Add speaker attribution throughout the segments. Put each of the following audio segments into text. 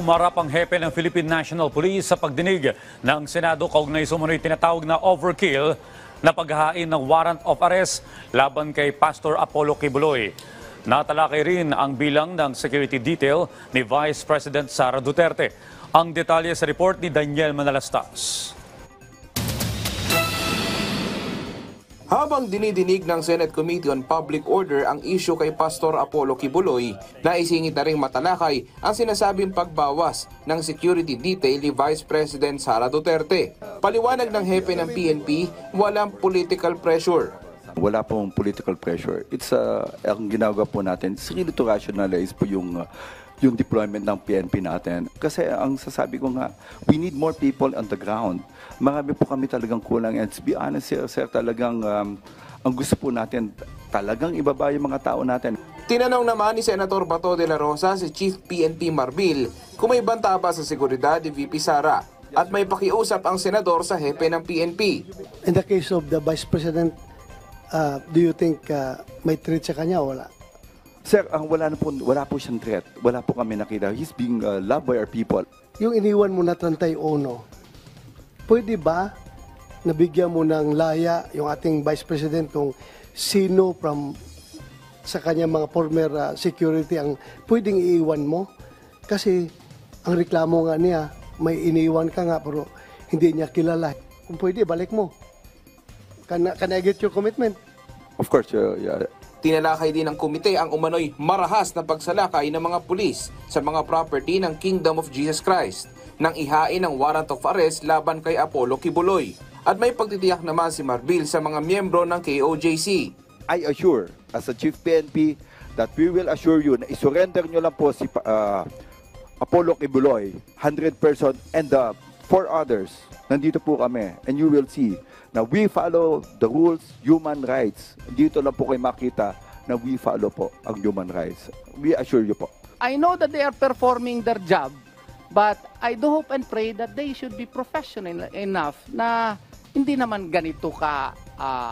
Speaker 1: Humarap ang hepe ng Philippine National Police sa pagdinig ng Senado kaugnay sumunoy tinatawag na overkill na paghahain ng warrant of arrest laban kay Pastor Apollo Kibuloy. Natalakay rin ang bilang ng security detail ni Vice President Sara Duterte. Ang detalye sa report ni Daniel Manalastas.
Speaker 2: Habang dinidinig ng Senate Committee on Public Order ang issue kay Pastor Apollo Kibuloy, naisingit na ring matalakay ang sinasabing pagbawas ng security detail ni Vice President Sara Duterte. Paliwanag ng hepe ng PNP, walang political pressure.
Speaker 3: Wala pong political pressure. Ang ginagawa po natin, is really to rationalize po yung deployment ng PNP natin. Kasi ang sasabi ko nga, we need more people on the ground. Marami po kami talagang kulang. And to be honest, sir, talagang ang gusto po natin, talagang ibaba yung mga tao natin.
Speaker 2: Tinanong naman ni Senator Bato de la Rosa si Chief PNP Marbil kung may banta ba sa seguridad ni VP Sara at may pakiusap ang senador sa hepe ng PNP.
Speaker 4: In the case of the Vice President, do you think may threat sa kanya o wala?
Speaker 3: Sir, wala po siyang threat. Wala po kami nakita. He's being loved by our people.
Speaker 4: Yung iniwan mo na 31, pwede ba nabigyan mo ng laya yung ating Vice President kung sino sa kanya mga former security ang pwedeng iiwan mo? Kasi ang reklamo nga niya, may iniwan ka nga pero hindi niya kilala. Kung pwede, balik mo. Can I get your commitment?
Speaker 3: Of course, yeah.
Speaker 2: Tinalakay din ng komite ang umano'y marahas na pagsalakay ng mga pulis sa mga property ng Kingdom of Jesus Christ nang ihain ng warrant of arrest laban kay Apollo Kibuloy. At may pagtitiyak naman si Marbil sa mga miyembro ng KOJC.
Speaker 3: I assure, as a Chief PNP, that we will assure you na isurrender nyo lang po si Apollo Kibuloy, 100% and the 4 others. Nandito po kami and you will see na we follow the rules, human rights. Dito lang po kayo makita na we follow po ang human rights. We assure you po.
Speaker 5: I know that they are performing their job, but I do hope and pray that they should be professional enough na hindi naman ganito ka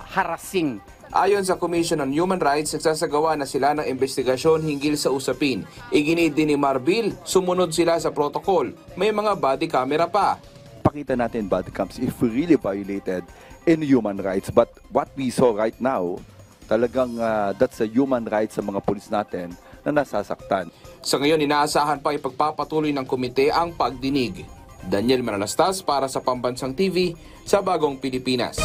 Speaker 5: harassing.
Speaker 2: Ayon sa Commission on Human Rights, nagsasagawa na sila ng investigasyon hinggil sa usapin. Iginid din ni Marbil, sumunod sila sa protocol. May mga body camera pa.
Speaker 3: Pakita natin body cams if we really violated in human rights. But what we saw right now, talagang that's a human rights sa mga pulis natin na nasasaktan.
Speaker 2: Sa ngayon, inaasahan pa ipagpapatuloy ng komite ang pagdinig. Daniel Manalastas para sa Pambansang TV sa Bagong Pilipinas.